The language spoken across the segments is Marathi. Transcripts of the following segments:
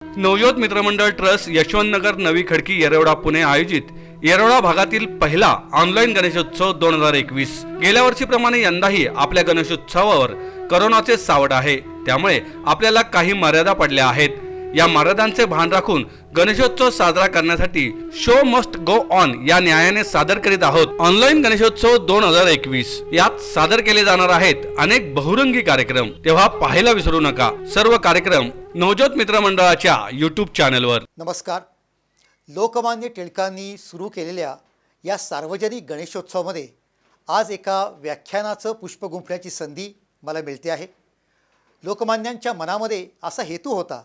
नवज्योत मित्रमंडळ ट्रस्ट यशवंतनगर नवी खडकी येरवडा पुणे आयोजित येरवडा भागातील पहिला ऑनलाईन गणेशोत्सव 2021। गेल्या वर्षीप्रमाणे यंदाही आपल्या गणेशोत्सवावर करोनाचे सावट आहे, त्यामुळे आपल्याला काही मर्यादा पडल्या आहेत। या मर्यादांचे भान राखून गणेशोत्सव साजरा करण्यासाठी शो मस्ट गो ऑन या न्यायाने सादर करीत आहोत ऑनलाईन गणेशोत्सव 2021। यात सादर केले जाणार आहेत अनेक बहुरंगी कार्यक्रम, तेव्हा पाहायला विसरू नका। सर्व कार्यक्रम नवज्योत मित्रमंडळाच्या यूट्यूब चॅनलवर। नमस्कार। लोकमान्य टिळकांनी सुरू केलेल्या या सार्वजनिक गणेशोत्सवामध्ये आज एका व्याख्यानाचं पुष्प गुंफण्याची संधी मला मिळते आहे। लोकमान्यांच्या मनामध्ये असा हेतू होता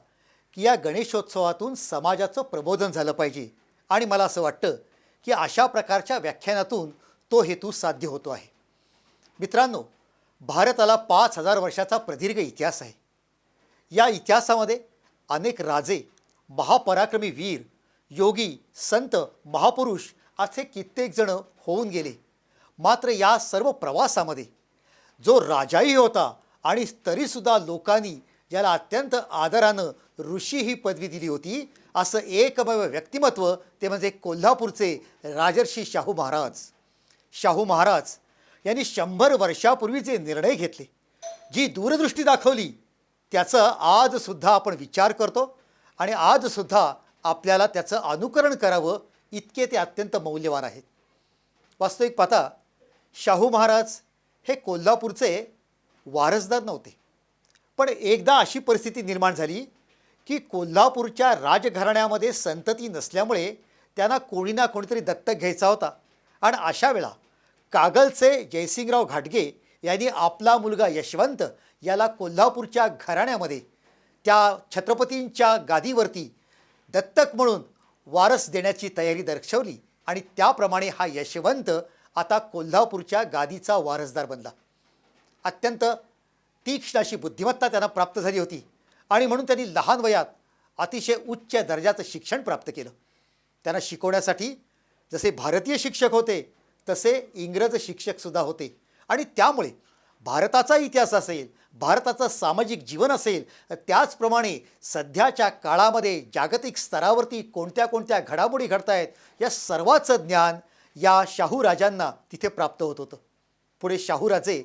की या गणेशोत्सवातून समाजाचं प्रबोधन झालं पाहिजे आणि मला असं वाटतं की अशा प्रकारच्या व्याख्यानातून तो हेतू साध्य होतो आहे। मित्रांनो, भारताला 5000 वर्षाचा प्रदीर्घ इतिहास आहे। या इतिहासामध्ये अनेक राजे, महापराक्रमी वीर, योगी, संत, महापुरुष असे कित्येक जण होऊन गेले। मात्र या सर्व प्रवासामध्ये जो राजाही होता आणि तरीसुद्धा लोकांनी ज्याला अत्यंत आदरानं ऋषी ही पदवी दिली होती, असं एकमेव व्यक्तिमत्व ते म्हणजे कोल्हापूरचे राजर्षी शाहू महाराज। शाहू महाराज यांनी 100 वर्षापूर्वी जे निर्णय घेतले, जी दूरदृष्टी दाखवली, त्याचा आजसुद्धा आपण विचार करतो आणि आजसुद्धा आपल्याला त्याचं अनुकरण करावं इतके ते अत्यंत मौल्यवान आहेत। वास्तविक पाहता शाहू महाराज हे कोल्हापूरचे वारसदार नव्हते, पण एकदा अशी परिस्थिती निर्माण झाली की कोल्हापूरच्या राजघराण्यामध्ये संतती नसल्यामुळे त्यांना कोणी ना कोणीतरी दत्तक घ्यायचा होता आणि अशा वेळा कागलचे जयसिंगराव घाटगे यांनी आपला मुलगा यशवंत याला कोल्हापूरच्या घराण्यामध्ये त्या छत्रपतींच्या गादीवरती दत्तक म्हणून वारस देण्याची तयारी दर्शवली आणि त्याप्रमाणे हा यशवंत आता कोल्हापूरच्या गादीचा वारसदार बनला। अत्यंत तीक्ष्ण अशी बुद्धिमत्ता त्यांना प्राप्त झाली होती आणि म्हणून त्यांनी लहान वयात अतिशय उच्च दर्जाचं शिक्षण प्राप्त केलं। त्यांना शिकवण्यासाठी जसे भारतीय शिक्षक होते तसे इंग्रज शिक्षकसुद्धा होते आणि त्यामुळे भारताचा इतिहास असेल, भारताचं सामाजिक जीवन असेल, त्याचप्रमाणे सध्याच्या काळामध्ये जागतिक स्तरावरती कोणत्या कोणत्या घडामोडी घडत आहेत या सर्वाचं ज्ञान या शाहू राजांना तिथे प्राप्त होत होतं। पुढे शाहू राजे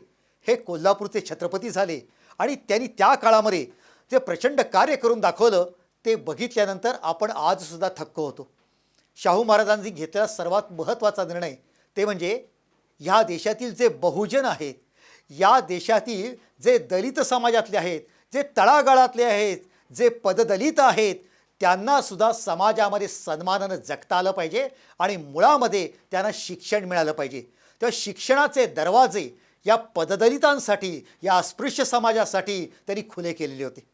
हे कोल्हापूरचे छत्रपती झाले आणि त्यांनी त्या काळामध्ये जे प्रचंड कार्य करून दाखवलं ते बघितल्यानंतर आपण आजसुद्धा थक्क होतो। शाहू महाराजांनी घेतलेला सर्वात महत्त्वाचा निर्णय ते म्हणजे ह्या देशातील जे बहुजन आहेत, या देशातील जे दलित समाजातले आहेत, जे तळागाळातले आहेत, जे पददलित आहेत, त्यांनासुद्धा समाजामध्ये सन्मानानं जगता आलं पाहिजे आणि मुळामध्ये त्यांना शिक्षण मिळालं पाहिजे। तर शिक्षणाचे दरवाजे या पददलितांसाठी, या अस्पृश्य समाजासाठी त्यांनी खुले केलेले होते।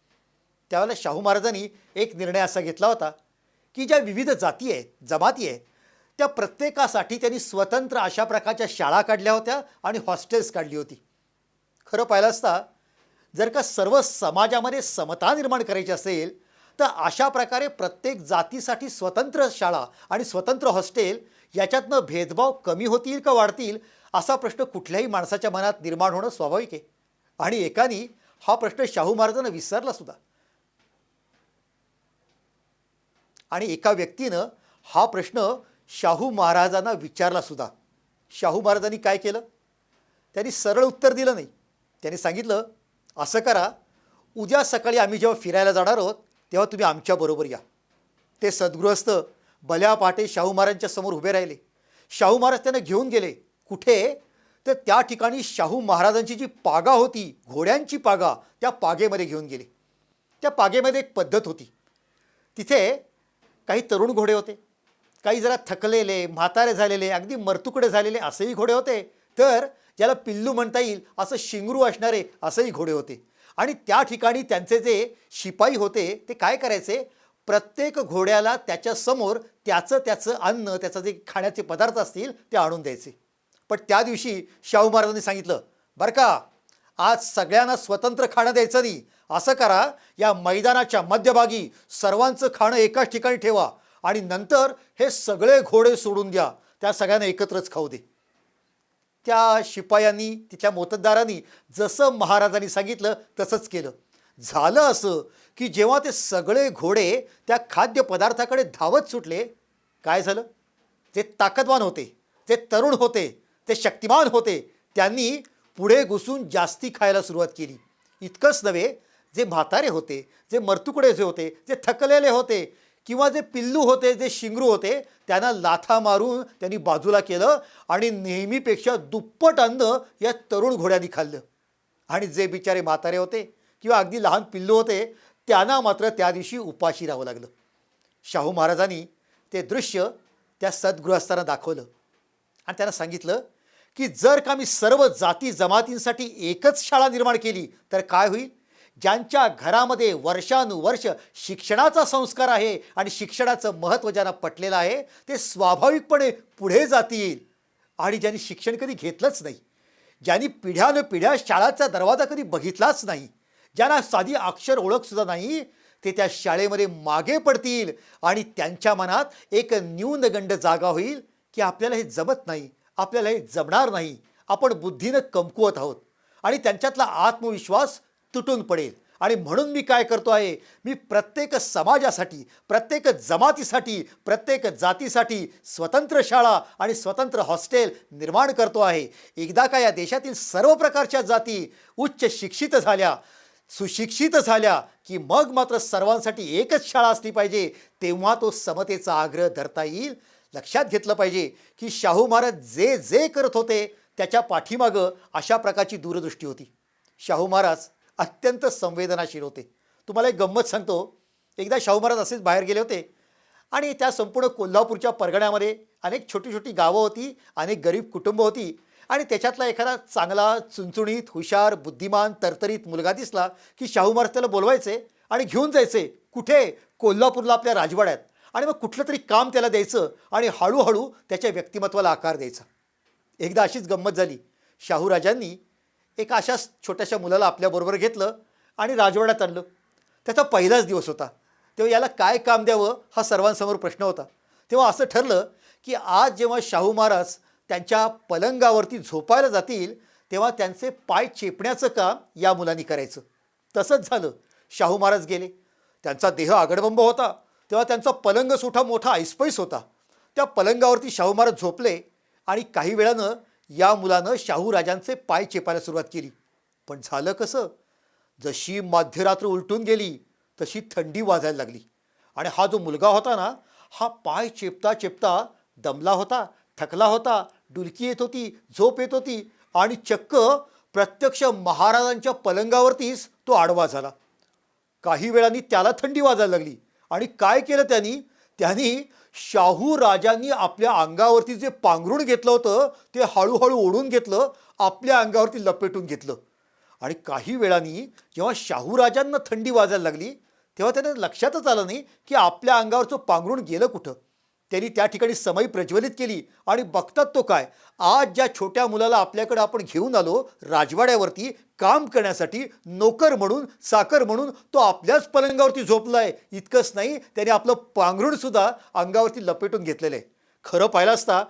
त्यावेळेला शाहू महाराजांनी एक निर्णय असा घेतला होता की ज्या विविध जाती आहेत, जमाती आहेत, त्या प्रत्येकासाठी त्यांनी स्वतंत्र अशा प्रकारच्या शाळा काढल्या होत्या आणि हॉस्टेल्स काढली होती। खरं पाहिलं असता जर का सर्व समाजामध्ये समता निर्माण करायची असेल तर अशा प्रकारे प्रत्येक जातीसाठी स्वतंत्र शाळा आणि स्वतंत्र हॉस्टेल याच्यातनं भेदभाव कमी होतील का वाढतील असा प्रश्न कुठल्याही माणसाच्या मनात निर्माण होणं स्वाभाविक आहे आणि एकानी हा प्रश्न शाहू महाराजांना विसरला सुद्धा आणि एका व्यक्तीनं हा प्रश्न शाहू महाराजांना विचारला सुद्धा। शाहू महाराजांनी काय केलं? त्यांनी सरळ उत्तर दिलं नाही। त्यांनी सांगितलं, असं करा, उद्या सकाळी आम्ही जेव्हा फिरायला जाणार आहोत तेव्हा तुम्ही आमच्याबरोबर या। ते सद्गृहस्थ भल्या पहाटे शाहू महाराजांच्या समोर उभे राहिले। शाहू महाराज त्यांना घेऊन गेले कुठे? तर त्या ठिकाणी शाहू महाराजांची जी पागा होती, घोड्यांची पागा, त्या पागेमध्ये घेऊन गेले। त्या पागेमध्ये एक पद्धत होती, तिथे काही तरुण घोडे होते, काही जरा थकलेले, म्हातारे झालेले, अगदी मरतुकडे झालेले असेही घोडे होते, तर ज्याला पिल्लू म्हणता येईल असं शिंगरू असणारे असेही घोडे होते। आणि त्या ठिकाणी त्यांचे जे शिपाई होते ते काय करायचे, प्रत्येक घोड्याला त्याच्यासमोर त्याचं अन्न, त्याचं जे खाण्याचे पदार्थ असतील ते आणून द्यायचे। पण त्या दिवशी शाहू महाराजांनी सांगितलं, बरं का, आज सगळ्यांना स्वतंत्र खाणं द्यायचं नाही, असं करा, या मैदानाच्या मध्यभागी सर्वांचं खाणं एकाच ठिकाणी ठेवा आणि नंतर हे सगळे घोडे सोडून द्या, त्या सगळ्यांना एकत्रच खाऊ दे। त्या शिपायांनी, तिथल्या मोत्तद्दारांनी जसं महाराजांनी सांगितलं तसंच केलं। झालं असं की जेव्हा ते सगळे घोडे त्या खाद्यपदार्थाकडे धावत सुटले, काय झालं? जे ताकदवान होते, जे तरुण होते, ते शक्तिमान होते, त्यांनी पुढे घुसून जास्ती खायला सुरुवात केली. इतकंच नव्हे, जे म्हातारे होते, जे मरतुकडे जे होते, जे थकलेले होते किंवा जे पिल्लू होते, जे शिंगरू होते, त्यांना लाथा मारून त्यांनी बाजूला केलं आणि नेहमीपेक्षा दुप्पट अन्न या तरुण घोड्यांनी खाल्लं. आणि जे बिचारे म्हातारे होते किंवा अगदी लहान पिल्लू होते, त्यांना मात्र त्या दिवशी उपाशी राहावं लागलं. शाहू महाराजांनी ते दृश्य त्या सद्गृहस्थांना दाखवलं आणि त्यांना सांगितलं की जर का मी सर्व जाती जमातींसाठी एकच शाळा निर्माण केली तर काय होईल? ज्यांच्या घरामध्ये वर्षानुवर्ष शिक्षणाचा संस्कार आहे आणि शिक्षणाचं महत्त्व ज्यांना पटलेलं आहे, ते स्वाभाविकपणे पुढे जातील. आणि ज्यांनी शिक्षण कधी घेतलंच नाही, ज्यांनी पिढ्यानपिढ्या शाळाचा दरवाजा कधी बघितलाच नाही, ज्यांना साधी अक्षर ओळखसुद्धा नाही, ते त्या शाळेमध्ये मागे पडतील आणि त्यांच्या मनात एक न्यूनगंड जागा होईल की आपल्याला हे जमत नाही, आपल्याला हे जमणार नाही, आपण बुद्धीनं कमकुवत आहोत. आणि त्यांच्यातला आत्मविश्वास तुटून पडेल. आणि म्हणून मी काय करतो आहे, मी प्रत्येक समाजासाठी, प्रत्येक जमातीसाठी, प्रत्येक जातीसाठी स्वतंत्र शाळा आणि स्वतंत्र हॉस्टेल निर्माण करतो आहे. एकदा का या देशातील सर्व प्रकारच्या जाती उच्च शिक्षित झाल्या, सुशिक्षित झाल्या की मग मात्र सर्वांसाठी एकच शाळा असली पाहिजे, तेव्हा तो समतेचा आग्रह धरता येईल. लक्षात घेतलं पाहिजे की शाहू महाराज जे जे करत होते त्याच्या पाठीमागं अशा प्रकारची दूरदृष्टी होती. शाहू महाराज अत्यंत संवेदनाशील होते. तुम्हाला एक गंमत सांगतो. एकदा शाहू महाराज असेच बाहेर गेले होते आणि त्या संपूर्ण कोल्हापूरच्या परगण्यामध्ये अनेक छोटी छोटी गावं होती, अनेक गरीब कुटुंब होती आणि त्याच्यातला एखादा चांगला चुणचुणीत हुशार बुद्धिमान तरतरीत मुलगा दिसला की शाहू महाराज त्याला बोलवायचे आणि घेऊन जायचे. कुठे? कोल्हापूरला आपल्या राजवाड्यात. आणि मग कुठलं तरी काम त्याला द्यायचं आणि हळूहळू त्याच्या व्यक्तिमत्वाला आकार द्यायचा. एकदा अशीच गंमत झाली. शाहू राजांनी एका अशाच छोट्याशा मुलाला आपल्याबरोबर घेतलं आणि राजवाड्यात आणलं. त्याचा पहिलाच दिवस होता. तेव्हा याला काय काम द्यावं हा सर्वांसमोर प्रश्न होता. तेव्हा असं ठरलं की आज जेव्हा शाहू महाराज त्यांच्या पलंगावरती झोपायला जातील तेव्हा त्यांचे पाय चेपण्याचं काम या मुलांनी करायचं. तसंच झालं. शाहू महाराज गेले. त्यांचा देह आगडबंब होता. तेव्हा त्यांचा पलंग सुद्धा मोठा ऐसपैस होता. त्या पलंगावरती शाहू महाराज झोपले आणि काही वेळानं या मुलानं शाहू राजांचे पाय चेपायला सुरुवात केली. पण झालं कसं? जशी मध्यरात्र उलटून गेली तशी थंडी वाजायला लागली आणि हा जो मुलगा होता ना, हा पाय चेपता चेपता दमला होता, थकला होता, डुलकी येत होती, झोप येत होती आणि चक्क प्रत्यक्ष महाराजांच्या पलंगावरतीच तो आडवा झाला. काही वेळांनी त्याला थंडी वाजायला लागली आणि काय केलं त्यांनी शाहू राजांनी आपल्या अंगावरती जे पांघरूण घेतलं होतं ते हळूहळू ओढून घेतलं, आपल्या अंगावरती लपेटून घेतलं. आणि काही वेळांनी जेव्हा शाहू राजांना थंडी वाजायला लागली तेव्हा त्यांना लक्षातच आलं नाही की आपल्या अंगावरचं पांघरूण गेलं कुठं. त्यांनी त्या ठिकाणी समई प्रज्वलित केली आणि बघतात तो काय, आज ज्या छोट्या मुलाला आपल्याकडे आपण घेऊन आलो राजवाड्यावरती काम करण्यासाठी, नोकर म्हणून, चाकर म्हणून, तो आपल्याच पलंगावरती झोपलाय. इतकंच नाही, त्याने आपलं पांघरूणसुद्धा अंगावरती लपेटून घेतलेलं आहे. खरं पाहिलं असता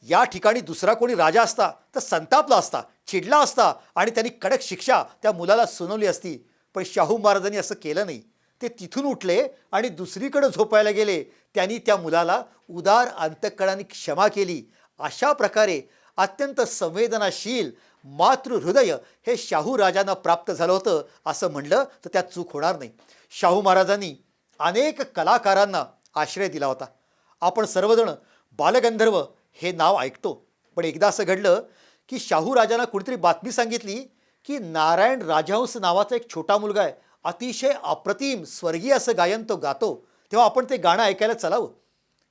या ठिकाणी दुसरा कोणी राजा असता तर संतापला असता, चिडला असता आणि त्यांनी कडक शिक्षा त्या मुलाला सुनावली असती. पण शाहू महाराजांनी असं केलं नाही. ते तिथून उठले आणि दुसरीकडे झोपायला गेले. त्यांनी त्या मुलाला उदार अंतःकरणाने क्षमा केली. अशा प्रकारे अत्यंत संवेदनाशील मातृहृदय हे शाहू राजांना प्राप्त झालं होतं असं म्हणलं तर त्यात चूक होणार नाही. शाहू महाराजांनी अनेक कलाकारांना आश्रय दिला होता. आपण सर्वजण बालगंधर्व हे नाव ऐकतो. पण एकदा असं घडलं की शाहू राजांना कुणीतरी बातमी सांगितली की नारायण राजहंस नावाचा एक छोटा मुलगा आहे, अतिशय अप्रतिम स्वर्गीय असं गायन तो गातो, तेव्हा आपण ते गाणं ऐकायला चलावं.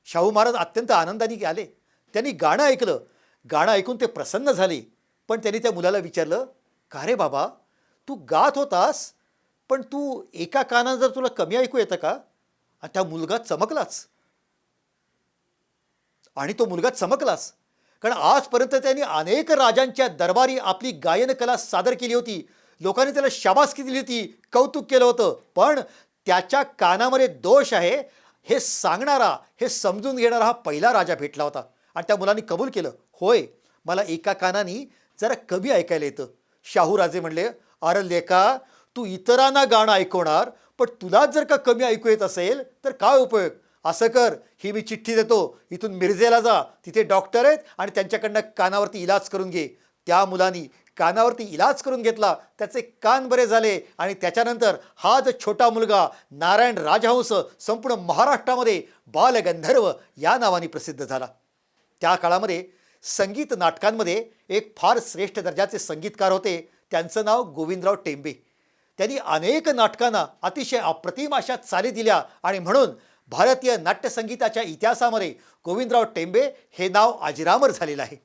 शाहू महाराज अत्यंत आनंदाने आले. त्यांनी गाणं ऐकलं. गाणं ऐकून ते प्रसन्न झाले. पण त्यांनी त्या मुलाला विचारलं, का रे बाबा, तू गात होतास पण तू एका कानानं जर तुला कमी ऐकू येतं का? आणि त्या मुलगा चमकलाच. आणि तो मुलगा चमकलाच कारण आजपर्यंत त्यांनी अनेक राजांच्या दरबारी आपली गायन कला सादर केली होती. लोकांनी त्याला शाबासकी दिली होती, कौतुक केलं होतं. पण त्याच्या कानामध्ये दोष आहे हे सांगणारा, हे समजून घेणारा हा पहिला राजा भेटला होता. आणि त्या मुलांनी कबूल केलं, होय मला एका कानाने जरा कमी ऐकायला येतं. शाहू राजे म्हणले, अरे लेका, तू इतरांना गाणं ऐकवणार, पण तुलाच जर का कमी ऐकू येत असेल तर काय उपयोग? असं कर, ही मी चिठ्ठी देतो, इथून मिरजेला जा, तिथे डॉक्टर आहेत आणि त्यांच्याकडनं कानावरती इलाज करून घे. त्या मुलानी कानावरती इलाज करून घेतला, त्याचे कान बरे झाले आणि त्याच्यानंतर हा जो छोटा मुलगा नारायण राजहंस संपूर्ण महाराष्ट्रामध्ये बालगंधर्व या नावाने प्रसिद्ध झाला. त्या काळामध्ये संगीत नाटकांमध्ये एक फार श्रेष्ठ दर्जाचे संगीतकार होते, त्यांचं नाव गोविंदराव टेंबे. त्यांनी अनेक नाटकांना अतिशय अप्रतिम अशा चाली दिल्या आणि म्हणून भारतीय नाट्यसंगीताच्या इतिहासामध्ये गोविंदराव टेंबे हे नाव अजरामर झालेलं आहे.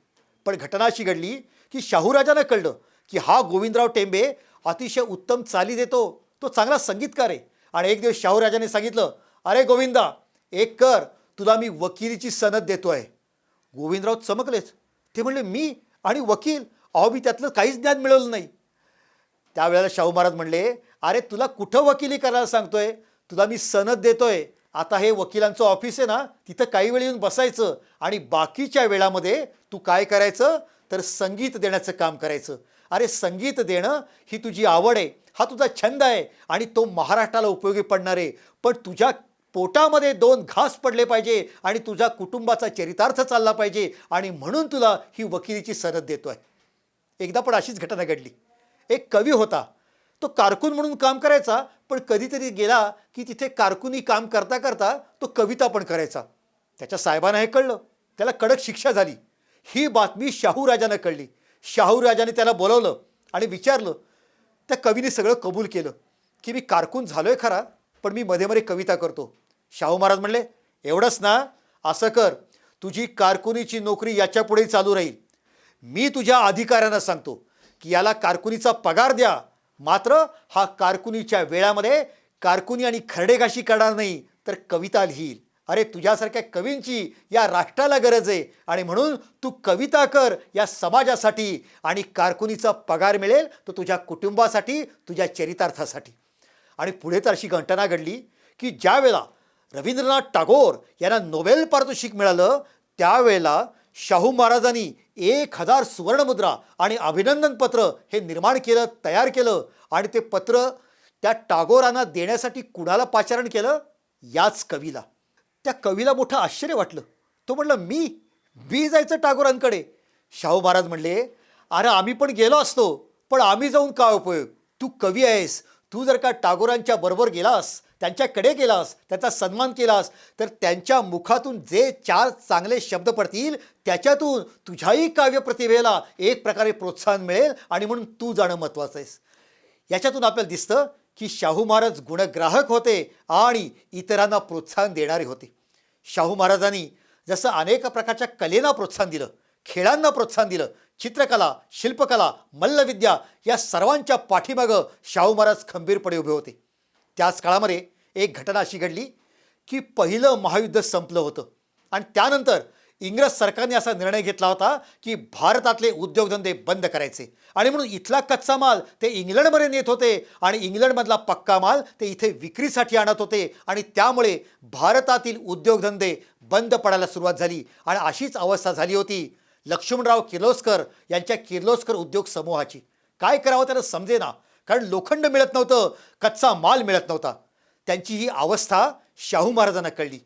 पण घटना अशी घडली की शाहूराजांना कळलं की हा गोविंदराव टेंबे अतिशय उत्तम चाली देतो, तो चांगला संगीतकार आहे. आणि एक दिवस शाहूराजाने सांगितलं, अरे गोविंदा, एक कर, तुला मी वकिलीची सनद देतो आहे. गोविंदराव चमकलेच. ते म्हणले, मी आणि वकील? अहो, मी त्यातलं काहीच ज्ञान मिळवलं नाही. त्यावेळेला शाहू महाराज म्हणले, अरे तुला कुठं वकिली करायला सांगतोय, तुला मी सनद देतोय. आता हे वकिलांचं ऑफिस आहे ना, तिथं काही वेळ येऊन बसायचं आणि बाकीच्या वेळामध्ये तू काय करायचं तर संगीत देण्याचं काम करायचं. अरे संगीत देणं ही तुझी आवड आहे, हा तुझा छंद आहे आणि तो महाराष्ट्राला उपयोगी पडणार आहे. पण तुझ्या पोटामध्ये 2 घास पडले पाहिजे आणि तुझ्या कुटुंबाचा चरितार्थ चालला पाहिजे आणि म्हणून तुला ही वकिलीची सनद देतोय. एकदा पण अशीच घटना घडली. एक कवी होता, तो कारकून म्हणून काम करायचा, पण कधीतरी गेला की तिथे कारकुनी काम करता करता तो कविता पण करायचा. त्याच्या साहेबांना हे कळलं, त्याला कडक शिक्षा झाली. ही बातमी शाहूराजांना कळली. शाहूराजाने त्याला बोलवलं आणि विचारलं. त्या कवीने सगळं कबूल केलं की मी कारकून झालोय खरा, पण मी मध्ये मध्ये कविता करतो. शाहू महाराज म्हणले, एवढंच ना, असं कर, तुझी कारकुनीची नोकरी याच्या पुढेही चालू राहील. मी तुझ्या अधिकाऱ्यांना सांगतो की याला कारकुनीचा पगार द्या, मात्र हा कारकुनीच्या वेळामध्ये कारकुनी आणि खरडेगाशी करणार नाही तर कविता लिहील. अरे तुझ्यासारख्या कवींची या राष्ट्राला गरज आहे आणि म्हणून तू कविता कर या समाजासाठी आणि कारकुनीचा पगार मिळेल तो तुझ्या कुटुंबासाठी, तुझ्या चरितार्थासाठी. आणि पुढे तर अशी घटना घडली की ज्या वेळेला रवींद्रनाथ टागोर यांना नोबेल पारितोषिक मिळालं, त्यावेळेला शाहू महाराजांनी 1000 सुवर्णमुद्रा आणि अभिनंदन पत्र हे निर्माण केलं, तयार केलं. आणि ते पत्र त्या टागोरांना देण्यासाठी कुणाला पाचारण केलं? याच कवीला. त्या कवीला मोठं आश्चर्य वाटलं. तो म्हणलं, मी जायचं टागोरांकडे? शाहू महाराज म्हणले, अरे आम्ही पण गेलो असतो, पण आम्ही जाऊन काय उपयोग? तू कवी आहेस, तू जर का टागोरांच्या बरोबर गेलास, त्यांच्याकडे गेलास, त्यांचा सन्मान केलास, तर त्यांच्या मुखातून जे 4 चांगले शब्द पडतील त्याच्यातून तुझ्याही काव्यप्रतिभेला एक प्रकारे प्रोत्साहन मिळेल आणि म्हणून तू जाणं महत्त्वाचं आहेस. याच्यातून आपल्याला दिसतं की शाहू महाराज गुणग्राहक होते आणि इतरांना प्रोत्साहन देणारे होते. शाहू महाराजांनी जसं अनेक प्रकारच्या कलेला प्रोत्साहन दिलं, खेळांना प्रोत्साहन दिलं, चित्रकला, शिल्पकला, मल्लविद्या या सर्वांच्या पाठीमागं शाहू महाराज खंबीरपणे उभे होते. त्याच काळामध्ये एक घटना अशी घडली की पहिलं महायुद्ध संपलं होतं आणि त्यानंतर इंग्रज सरकारने असा निर्णय घेतला होता की भारतातले उद्योगधंदे बंद करायचे आणि म्हणून इथला कच्चा माल ते इंग्लंडमध्ये नेत होते आणि इंग्लंडमधला पक्का माल ते इथे विक्रीसाठी आणत होते आणि त्यामुळे भारतातील उद्योगधंदे बंद पडायला सुरुवात झाली. आणि अशीच अवस्था झाली होती लक्ष्मणराव किर्लोस्कर यांच्या किर्लोस्कर उद्योग समूहाची. काय करावं त्याला समजेना, कारण लोखंड मिळत नव्हतं, कच्चा माल मिळत नव्हता. त्यांची ही अवस्था शाहू महाराजांना कळली.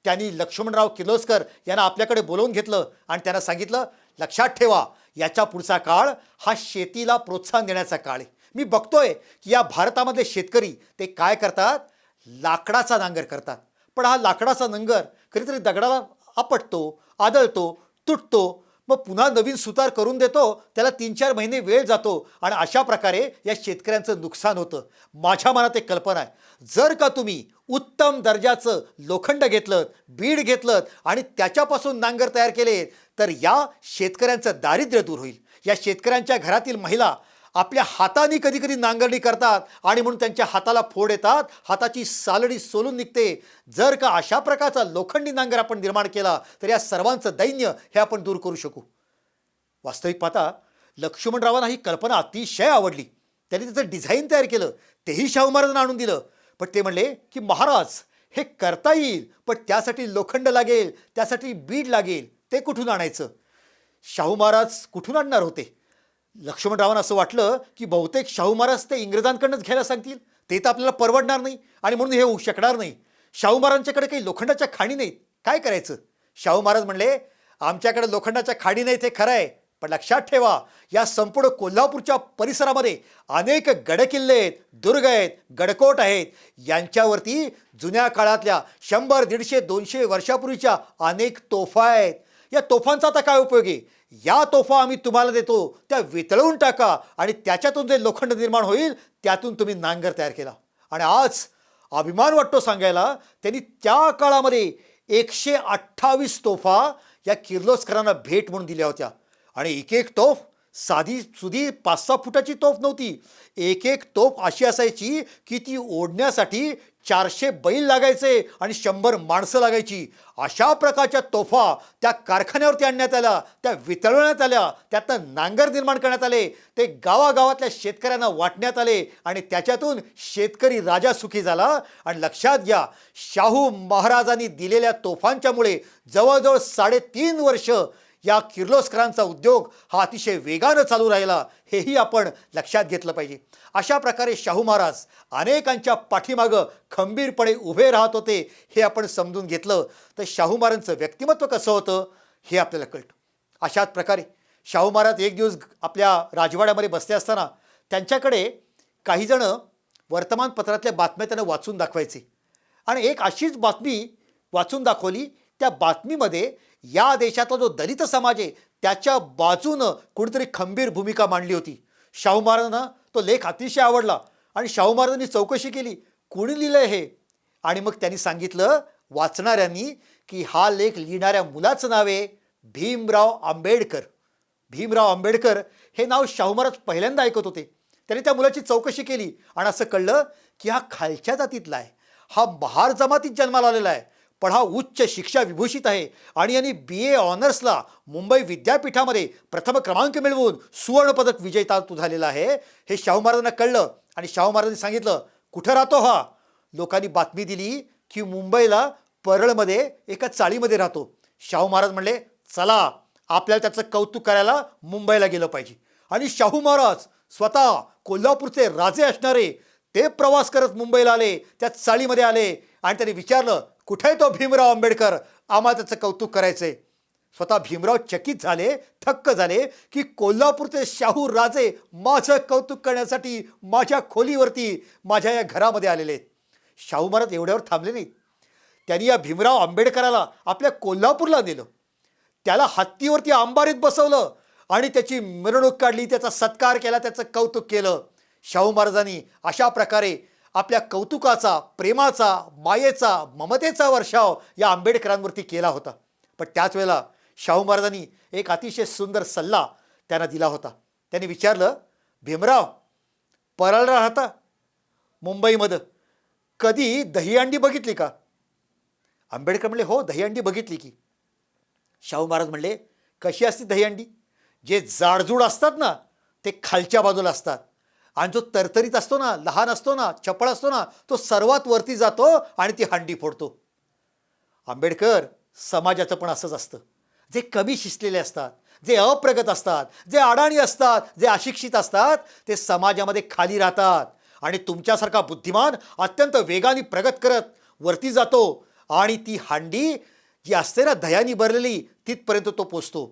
त्यांनी लक्ष्मणराव किर्लोस्कर यांना आपल्याकडे बोलवून घेतलं आणि त्यांना सांगितलं, लक्षात ठेवा, याच्या पुढचा काळ हा शेतीला प्रोत्साहन देण्याचा काळ आहे. मी बघतोय की या भारतामधले शेतकरी ते काय करतात, लाकडाचा नांगर करतात. पण हा लाकडाचा नांगर कधीतरी दगडाला आपटतो, आदळतो, तुटतो, मग पुन्हा नवीन सुतार करून देतो, त्याला 3-4 महिने वेळ जातो आणि अशा प्रकारे या शेतकऱ्यांचं नुकसान होतं. माझ्या मनात एक कल्पना आहे, जर का तुम्ही उत्तम दर्जाचं लोखंड घेतलं, बीड घेतलं आणि त्याच्यापासून नांगर तयार केले तर या शेतकऱ्यांचं दारिद्र्य दूर होईल. या शेतकऱ्यांच्या घरातील महिला आपल्या हाताने कधी कधी नांगरणी करतात आणि म्हणून त्यांच्या हाताला फोड येतात, हाताची सालडी सोलून निघते. जर का अशा प्रकारचा लोखंडी नांगर आपण निर्माण केला तर या सर्वांचं दैन्य हे आपण दूर करू शकू. वास्तविक पाहता लक्ष्मणरावांना ही कल्पना अतिशय आवडली. त्यांनी त्याचं डिझाईन तयार केलं, तेही शाहू महाराजांना आणून दिलं. पण ते म्हणले की महाराज हे करता येईल, पण त्यासाठी लोखंड लागेल, त्यासाठी बीड लागेल, ते कुठून आणायचं? शाहू महाराज कुठून आणणार होते? लक्ष्मणरावांना असं वाटलं की बहुतेक शाहू महाराज ते इंग्रजांकडनंच घ्यायला सांगतील, ते तर आपल्याला परवडणार नाही आणि म्हणून हे होऊ शकणार नाही. शाहू महाराजांच्याकडे काही लोखंडाच्या खाणी नाहीत, काय करायचं? शाहू महाराज म्हणले, आमच्याकडे लोखंडाच्या खाणी नाही ते खरं आहे, पण लक्षात ठेवा, या संपूर्ण कोल्हापूरच्या परिसरामध्ये अनेक गडकिल्ले आहेत, दुर्ग आहेत, गडकोट आहेत. यांच्यावरती जुन्या काळातल्या 100, 150, 200 वर्षापूर्वीच्या अनेक तोफा आहेत. या तोफांचा आता काय उपयोग आहे? या तोफा आम्ही तुम्हाला देतो, त्या वितळवून टाका आणि त्याच्यातून जे लोखंड निर्माण होईल त्यातून तुम्ही नांगर तयार केला. आणि आज अभिमान वाटतो सांगायला, त्यांनी त्या काळामध्ये 128 तोफा या किर्लोस्करांना भेट म्हणून दिल्या होत्या. आणि एक एक तोफ साधी सुधी 5-6 फुटाची तोफ नव्हती. एक एक तोफ अशी असायची की ती ओढण्यासाठी 400 बैल लागायचे आणि 100 माणसं लागायची. अशा प्रकारच्या तोफा त्या कारखान्यावरती आणण्यात आल्या, त्या वितळवण्यात आल्या, त्यातनं नांगर निर्माण करण्यात आले, ते गावागावातल्या शेतकऱ्यांना वाटण्यात आले आणि त्याच्यातून शेतकरी राजा सुखी झाला. आणि लक्षात घ्या, शाहू महाराजांनी दिलेल्या तोफांच्यामुळे जवळजवळ 3.5 वर्ष या किर्लोस्करांचा उद्योग हा अतिशय वेगानं चालू राहिला, हेही आपण लक्षात घेतलं पाहिजे. अशा प्रकारे शाहू महाराज अनेकांच्या पाठीमागं खंबीरपणे उभे राहत होते, हे आपण समजून घेतलं तर शाहू महाराजांचं व्यक्तिमत्व कसं होतं हे आपल्याला कळतं. अशाच प्रकारे शाहू महाराज एक दिवस आपल्या राजवाड्यामध्ये बसले असताना त्यांच्याकडे काही जण वर्तमानपत्रातल्या बातम्या त्यांना वाचून दाखवायचे आणि एक अशीच बातमी वाचून दाखवली. त्या बातमीमध्ये या देशातला जो दलित समाज आहे त्याच्या बाजूनं कोणीतरी खंबीर भूमिका मांडली होती. शाहू महाराजांना तो लेख अतिशय आवडला आणि शाहू महाराजांनी चौकशी केली, कोणी लिहिलं हे? आणि मग त्यांनी सांगितलं वाचणाऱ्यांनी की हा लेख लिहिणाऱ्या मुलाचं नाव आहे भीमराव आंबेडकर. भीमराव आंबेडकर हे नाव शाहू महाराज पहिल्यांदा ऐकत होते. त्यांनी त्या मुलाची चौकशी केली आणि असं कळलं की हा खालच्या जातीतला आहे, हा महार जमातीत जन्माला आलेला आहे, पण हा उच्च शिक्षा विभूषित आहे आणि यांनी BA ऑनर्सला मुंबई विद्यापीठामध्ये प्रथम क्रमांक मिळवून सुवर्णपदक विजेता झालेला आहे. हे शाहू महाराजांना कळलं आणि शाहू महाराजांनी सांगितलं, कुठं राहतो हा? लोकांनी बातमी दिली की मुंबईला परळमध्ये एका चाळीमध्ये राहतो. शाहू महाराज म्हणले, चला आपल्याला त्याचं कौतुक करायला मुंबईला गेलं पाहिजे. आणि शाहू महाराज स्वतः कोल्हापूरचे राजे असणारे ते प्रवास करत मुंबईला आले, त्या चाळीमध्ये आले आणि त्यांनी विचारलं, कुठे आहे तो भीमराव आंबेडकर, आम्हाला त्याचं कौतुक करायचंय. स्वतः भीमराव चकित झाले, थक्क झाले की कोल्हापूरचे शाहू राजे माझं कौतुक करण्यासाठी माझ्या खोलीवरती, माझ्या या घरामध्ये आलेले आहेत. शाहू महाराज एवढ्यावर थांबले नाहीत. त्यांनी या भीमराव आंबेडकराला आपल्या कोल्हापूरला नेलं, त्याला हत्तीवरती अंबारीत बसवलं आणि त्याची मिरवणूक काढली, त्याचा सत्कार केला, त्याचं कौतुक केलं. शाहू महाराजांनी अशा प्रकारे आपल्या कौतुकाचा, प्रेमाचा, मायेचा, ममतेचा वर्षाव या आंबेडकरांवरती केला होता. पण त्याच वेळेला शाहू महाराजांनी एक अतिशय सुंदर सल्ला त्यांना दिला होता. त्यांनी विचारलं, भीमराव, परळला राहता मुंबईमध्ये, कधी दहीहंडी बघितली का? आंबेडकर म्हणले, हो दहीहंडी बघितली की. शाहू महाराज म्हणले, कशी असते दहीहंडी? जे जाडजूड असतात ना ते खालच्या बाजूला असतात आणि जो तरतरीत असतो ना, लहान असतो ना, चपळ असतो ना, तो सर्वात वरती जातो आणि ती हंडी फोडतो. आंबेडकर, समाजाचं पण असंच असतं. जे कमी शिस्तलेले असतात, जे अप्रगत असतात, जे अडाणी असतात, जे अशिक्षित असतात, ते समाजामध्ये खाली राहतात आणि तुमच्यासारखा बुद्धिमान अत्यंत वेगाने प्रगत करत वरती जातो आणि ती हंडी जी असते ना दह्यानी भरलेली, तिथपर्यंत तो पोचतो.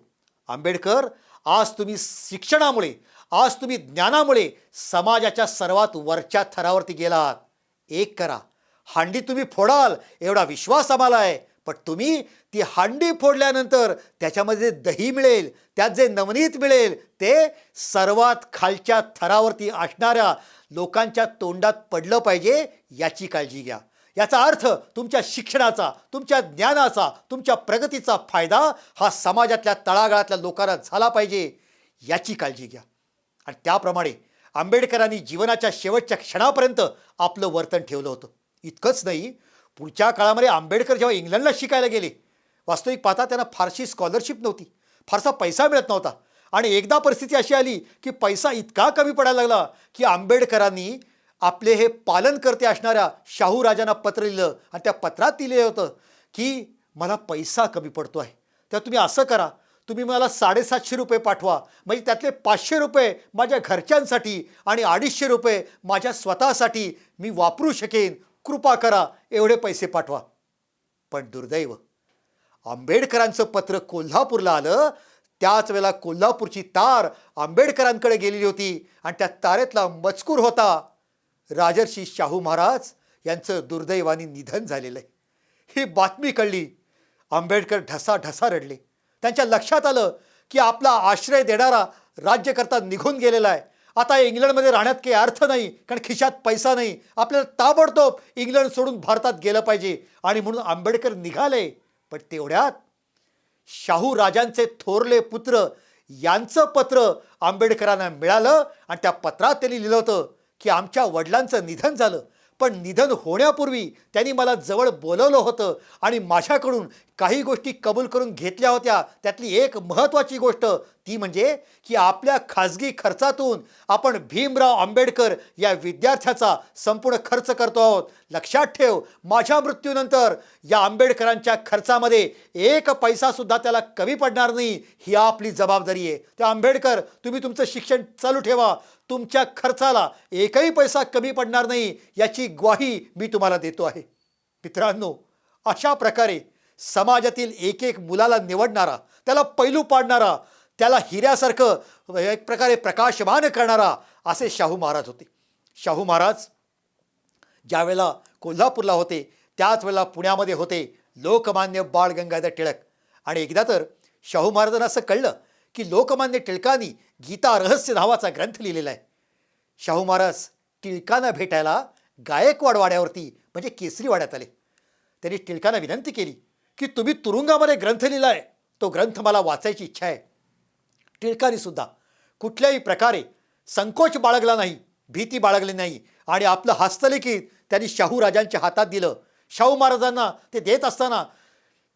आंबेडकर, आज तुम्ही शिक्षणामुळे, आज तुम्ही ज्ञानामुळे समाजाच्या सर्वात वरच्या थरावरती गेलात. एक करा, हंडी तुम्ही फोडाल एवढा विश्वास आम्हाला आहे, पण तुम्ही ती हंडी फोडल्यानंतर त्याच्यामध्ये जे दही मिळेल, त्यात जे नवनीत मिळेल, ते सर्वात खालच्या थरावरती असणाऱ्या लोकांच्या तोंडात पडलं पाहिजे, याची काळजी घ्या. याचा अर्थ तुमच्या शिक्षणाचा, तुमच्या ज्ञानाचा, तुमच्या प्रगतीचा फायदा हा समाजातल्या तळागाळातल्या लोकांना झाला पाहिजे, याची काळजी घ्या. आणि त्याप्रमाणे आंबेडकरांनी जीवनाच्या शेवटच्या क्षणापर्यंत आपलं वर्तन ठेवलं होतं. इतकंच नाही, पुढच्या काळामध्ये आंबेडकर जेव्हा इंग्लंडला शिकायला गेले, वास्तविक पाहता त्यांना फारशी स्कॉलरशिप नव्हती, फारसा पैसा मिळत नव्हता आणि एकदा परिस्थिती अशी आली की पैसा इतका कमी पडायला लागला की आंबेडकरांनी आपले हे पालनकर्ते असणाऱ्या शाहू राजांना पत्र लिहिलं आणि त्या पत्रात लिहिलं होतं की मला पैसा कमी पडतो आहे, तर तुम्ही असं करा, तुम्ही मला 750 रुपये पाठवा, म्हणजे त्यातले 500 रुपये माझ्या घरच्यांसाठी आणि 250 रुपये माझ्या स्वतःसाठी मी वापरू शकेन, कृपा करा एवढे पैसे पाठवा. पण दुर्दैव, आंबेडकरांचं पत्र कोल्हापूरला आलं त्याच वेळेला कोल्हापूरची तार आंबेडकरांकडे गेलेली होती आणि त्या तारेतला मजकूर होता, राजर्षी शाहू महाराज यांचं दुर्दैवाने निधन झालेलं आहे. ही बातमी कळली, आंबेडकर ढसाढसा रडले. त्यांच्या लक्षात आलं की आपला आश्रय देणारा राज्यकर्ता निघून गेलेला आहे. आता इंग्लंडमध्ये राहण्यात काही अर्थ नाही, कारण खिशात पैसा नाही. आपल्याला ताबडतोब इंग्लंड सोडून भारतात गेलं पाहिजे आणि म्हणून आंबेडकर निघाले. पण तेवढ्यात शाहू राजांचे थोरले पुत्र यांचं पत्र आंबेडकरांना मिळालं आणि त्या पत्रात त्यांनी लिहिलं होतं की आमच्या वडिलांचं निधन झालं, पण निधन होण्यापूर्वी त्यांनी मला जवळ बोलवलं होतं आणि माझ्याकडून काही गोष्टी कबूल करून घेतल्या होत्या. त्यातली एक महत्त्वाची गोष्ट ती म्हणजे की आपल्या खाजगी खर्चातून आपण भीमराव आंबेडकर या विद्यार्थ्याचा संपूर्ण खर्च करतो आहोत. लक्षात ठेव, माझ्या मृत्यूनंतर या आंबेडकरांच्या खर्चामध्ये एक पैसासुद्धा त्याला कमी पडणार नाही, ही आपली जबाबदारी आहे. त्या आंबेडकर, तुम्ही तुमचं शिक्षण चालू ठेवा, तुमच्या खर्चाला एकही पैसा कमी पडणार नाही याची ग्वाही मी तुम्हाला देतो आहे. मित्रांनो, अशा प्रकारे समाजातील एक एक मुलाला निवडणारा, त्याला पैलू पाडणारा, त्याला हिऱ्यासारखं एक प्रकारे प्रकाशमान करणारा असे शाहू महाराज होते. शाहू महाराज ज्या वेळेला कोल्हापूरला होते त्याच वेळेला पुण्यामध्ये होते लोकमान्य बाळ गंगाधर टिळक. आणि एकदा तर शाहू महाराजांना असं कळलं की लोकमान्य टिळकांनी गीता रहस्य नावाचा ग्रंथ लिहिलेला आहे. शाहू महाराज टिळकांना भेटायला गायकवाड वाड्यावरती म्हणजे केसरी वाड्यात आले. त्यांनी टिळकांना विनंती केली की तुम्ही तुरुंगामध्ये ग्रंथ लिहिला आहे, तो ग्रंथ मला वाचायची इच्छा आहे. टिळकांनी सुद्धा कुठल्याही प्रकारे संकोच बाळगला नाही, भीती बाळगली नाही आणि आपलं हस्तलिखित त्यांनी शाहू राजांच्या हातात दिलं. शाहू महाराजांना ते देत असताना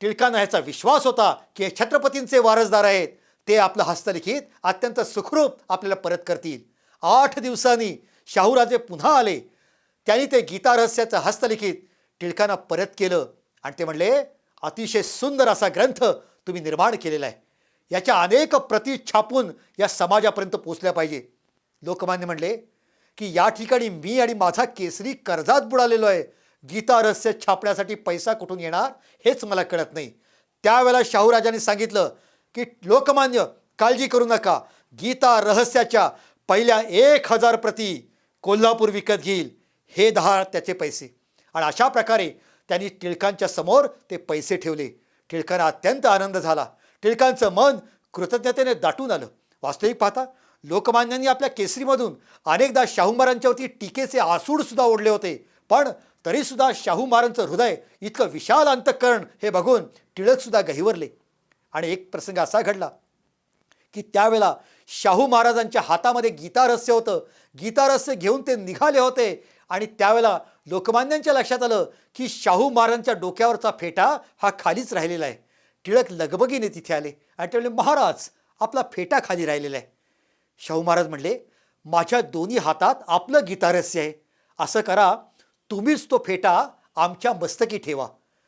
टिळकांना ह्याचा विश्वास होता की हे छत्रपतींचे वारसदार आहेत, ते आपलं हस्तलिखित अत्यंत सुखरूप आपल्याला परत करतील. 8 दिवसांनी शाहूराजे पुन्हा आले. त्यांनी ते गीता रहस्याचं हस्तलिखित टिळकांना परत केलं आणि ते म्हणले, अतिशय सुंदर असा ग्रंथ तुम्ही निर्माण केलेला आहे, याच्या अनेक प्रती छापून या समाजापर्यंत पोचल्या पाहिजे. लोकमान्य म्हणले की या ठिकाणी मी आणि माझा केसरी कर्जात बुडालेलो आहे, गीता रहस्य छापण्यासाठी पैसा कुठून येणार हेच मला कळत नाही. त्यावेळेला शाहूराजांनी सांगितलं की लोकमान्य, काळजी करू नका, गीता रहस्याच्या पहिल्या 1000 प्रती कोल्हापूर विकत घेईल, हे 10 त्याचे पैसे. आणि अशा प्रकारे त्यांनी टिळकांच्या समोर ते पैसे ठेवले. टिळकांना अत्यंत आनंद झाला. टिळकांचं मन कृतज्ञतेने दाटून आलं. वास्तविक पाहता लोकमान्यांनी आपल्या केसरीमधून अनेकदा शाहू महाराजांच्यावरती टीकेचे आसूडसुद्धा ओढले होते, पण तरीसुद्धा शाहू महाराजांचं हृदय इतकं विशाल अंतःकरण हे बघून टिळकसुद्धा गहिवरले. आणि एक प्रसंग असा घडला की त्यावेळेला शाहू महाराजांच्या हातामध्ये गीता रहस्य होतं. गीता रहस्य घेऊन ते निघाले होते आणि त्यावेळेला लोकमान्यांच्या लक्षात आलं की शाहू महाराजांच्या डोक्यावरचा फेटा हा खालीच राहिलेला आहे. टिळक लगबगीने तिथे आले आणि ते म्हणले, महाराज आपला फेटा खाली राहिलेला आहे. शाहू महाराज म्हणले, माझ्या दोन्ही हातात आपलं गीता रहस्य आहे, असं करा तुम्हीच तो फेटा आमच्या मस्तकी ठेवा.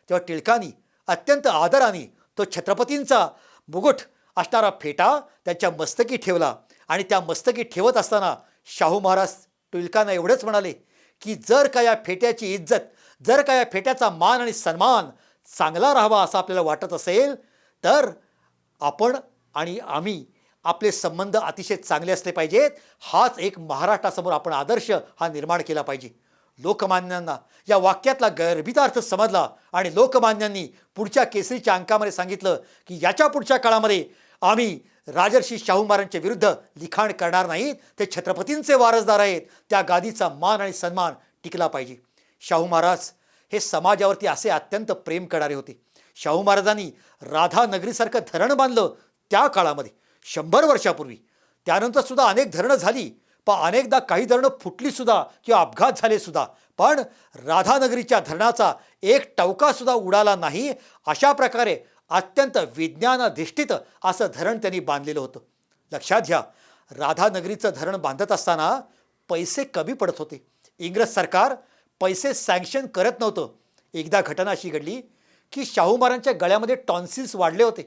तेव्हा टिळकांनी अत्यंत आदराने तो छत्रपतींचा मुकुट असणारा फेटा त्यांच्या मस्तकी ठेवला. आणि त्या मस्तकी ठेवत असताना शाहू महाराज टिळकांना एवढंच म्हणाले की जर का या फेट्याची इज्जत, जर का या फेट्याचा मान आणि सन्मान चांगला राहावा असं आपल्याला वाटत असेल तर आपण आणि आम्ही आपले संबंध अतिशय चांगले असले पाहिजेत. हाच एक महाराष्ट्रासमोर आपण आदर्श हा निर्माण केला पाहिजे. लोकमान्यांना या वाक्यातला गर्भितार्थ समजला आणि लोकमान्यांनी पुढच्या केसरीच्या अंकामध्ये सांगितलं की याच्या पुढच्या काळामध्ये आम्ही राजर्षी शाहू महाराजांच्या विरुद्ध लिखाण करणार नाहीत, ते छत्रपतींचे वारसदार आहेत, त्या गादीचा मान आणि सन्मान टिकला पाहिजे. शाहू महाराज हे समाजावरती असे अत्यंत प्रेम करणारे होते. शाहू महाराजांनी राधानगरीसारखं धरण बांधलं त्या काळामध्ये 100 वर्षापूर्वी. त्यानंतर सुद्धा अनेक धरणं झाली, पण अनेकदा काही धरणं फुटलीसुद्धा किंवा अपघात झालेसुद्धा, पण राधानगरीच्या धरणाचा एक टवकासुद्धा उडाला नाही. अशा प्रकारे अत्यंत विज्ञानाधिष्ठित असं धरण त्यांनी बांधलेलं होतं. लक्षात घ्या, राधानगरीचं धरण बांधत असताना पैसे कमी पडत होते. इंग्रज सरकार पैसे सँक्शन करत नव्हतं. एकदा घटना अशी घडली की शाहू महाराजांच्या गळ्यामध्ये टॉन्सिल्स वाढले होते.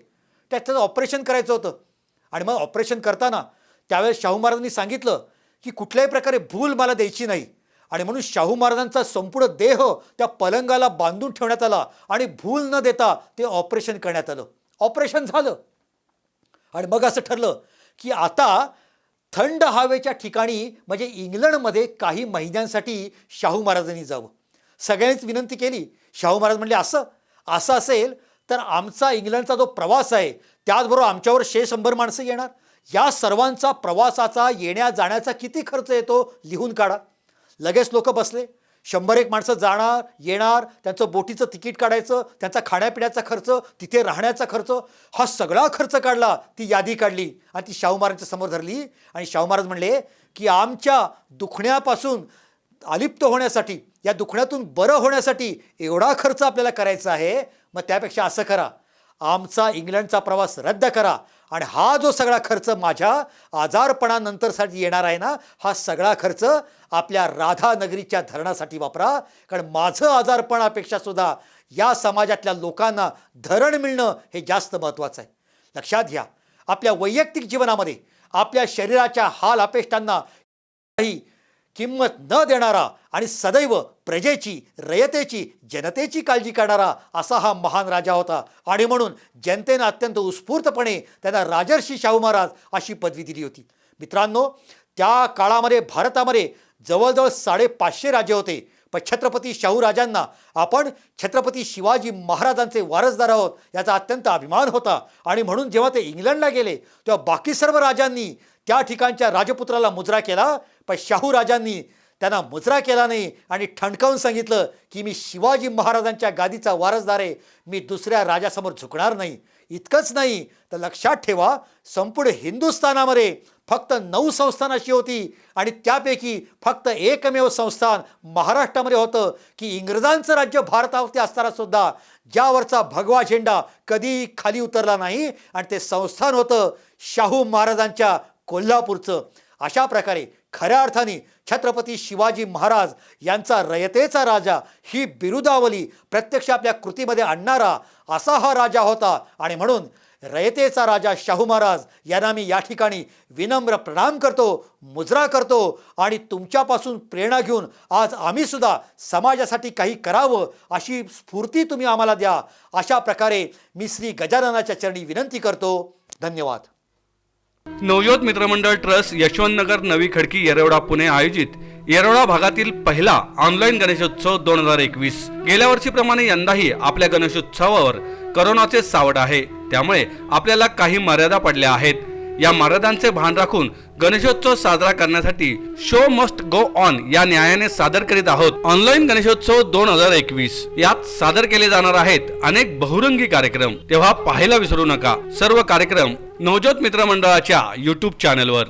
त्याचं ऑपरेशन करायचं होतं. आणि मग ऑपरेशन करताना त्यावेळेस शाहू महाराजांनी सांगितलं की कुठल्याही प्रकारे भूल मला द्यायची नाही. आणि म्हणून शाहू महाराजांचा संपूर्ण देह त्या पलंगाला बांधून ठेवण्यात आला आणि भूल न देता ते ऑपरेशन करण्यात आलं. ऑपरेशन झालं आणि मग असं ठरलं की आता थंड हवेच्या ठिकाणी म्हणजे इंग्लंडमध्ये काही महिन्यांसाठी शाहू महाराजांनी जावं. सगळ्यांनीच विनंती केली. शाहू महाराज म्हणले असं असेल तर आमचा इंग्लंडचा जो प्रवास आहे त्याचबरोबर आमच्यावर 100 माणसं येणार. या सर्वांचा प्रवासाचा येण्या जाण्याचा किती खर्च येतो लिहून काढा. लगेच लोक बसले. 100 माणसं जाणार येणार, त्यांचं बोटीचं तिकीट काढायचं, त्यांचा खाण्यापिण्याचा खर्च, तिथे राहण्याचा खर्च, हा सगळा खर्च काढला. ती यादी काढली आणि ती शाहू महाराजांच्या समोर धरली. आणि शाहू महाराज म्हणले की आमच्या दुखण्यापासून अलिप्त होण्यासाठी, या दुखण्यातून बरं होण्यासाठी एवढा खर्च आपल्याला करायचा आहे. मग त्यापेक्षा असं करा, आमचा इंग्लंडचा प्रवास रद्द करा आणि हा जो सगळा खर्च माझ्या आजारपणानंतरसाठी येणार आहे ना, हा सगळा खर्च आपल्या राधानगरीच्या धरणासाठी वापरा. कारण माझं आजारपणापेक्षा सुद्धा या समाजातल्या लोकांना धरण मिळणं हे जास्त महत्त्वाचं आहे. लक्षात घ्या, आपल्या वैयक्तिक जीवनामध्ये आपल्या शरीराच्या हाल अपेष्टांना काही किंमत न देणारा आणि सदैव प्रजेची, रयतेची, जनतेची काळजी करणारा असा हा महान राजा होता. आणि म्हणून जनतेनं अत्यंत उत्स्फूर्तपणे त्यांना राजर्षी शाहू महाराज अशी पदवी दिली होती. मित्रांनो, त्या काळामध्ये भारतामध्ये जवळजवळ 550 राजे होते. पण छत्रपती शाहू राजांना आपण छत्रपती शिवाजी महाराजांचे वारसदार आहोत याचा अत्यंत अभिमान होता. आणि म्हणून जेव्हा ते इंग्लंडला गेले तेव्हा बाकी सर्व राजांनी त्या ठिकाणच्या राजपुत्राला मुजरा केला, पण शाहू राजांनी त्यांना मुजरा केला नाही आणि ठणकावून सांगितलं की मी शिवाजी महाराजांच्या गादीचा वारसदार आहे, मी दुसऱ्या राजासमोर झुकणार नाही. इतकंच नाही तर लक्षात ठेवा, संपूर्ण हिंदुस्थानामध्ये फक्त 9 संस्थान अशी होती आणि त्यापैकी फक्त एकमेव संस्थान महाराष्ट्रामध्ये होतं की इंग्रजांचं राज्य भारतावरती असताना सुद्धा ज्यावरचा भगवा झेंडा कधी खाली उतरला नाही, आणि ते संस्थान होतं शाहू महाराजांच्या कोल्हापूरचं. अशा प्रकारे खऱ्या अर्थाने छत्रपती शिवाजी महाराज यांचा रयतेचा राजा ही बिरुदावली प्रत्यक्ष आपल्या कृतीमध्ये आणणारा असा हा राजा होता. आणि म्हणून रयतेचा राजा शाहू महाराज यांना मी या ठिकाणी विनम्र प्रणाम करतो, मुजरा करतो. आणि तुमच्यापासून प्रेरणा घेऊन आज आम्ही सुद्धा समाजासाठी काही करावं अशी स्फूर्ती तुम्ही आम्हाला द्या. अशा प्रकारे मी श्री गजाननाच्या चरणी विनंती करतो. धन्यवाद. नवज्योत मित्रमंडळ ट्रस्ट यशवंतनगर नवी खडकी येरवडा पुणे आयोजित येरवडा भागातील पहिला ऑनलाईन गणेशोत्सव 2021. गेल्या वर्षीप्रमाणे यंदाही आपल्या गणेशोत्सवावर करोनाचे सावट आहे. त्यामुळे आपल्याला काही मर्यादा पडल्या आहेत. या मर्यादांचे भान राखून गणेशोत्सव साजरा करण्यासाठी शो मस्ट गो ऑन या न्यायाने सादर करीत आहोत ऑनलाईन गणेशोत्सव 2021. यात सादर केले जाणार आहेत अनेक बहुरंगी कार्यक्रम. तेव्हा पाहायला विसरू नका. सर्व कार्यक्रम नवज्योत मित्रमंडळाच्या YouTube चॅनलवर.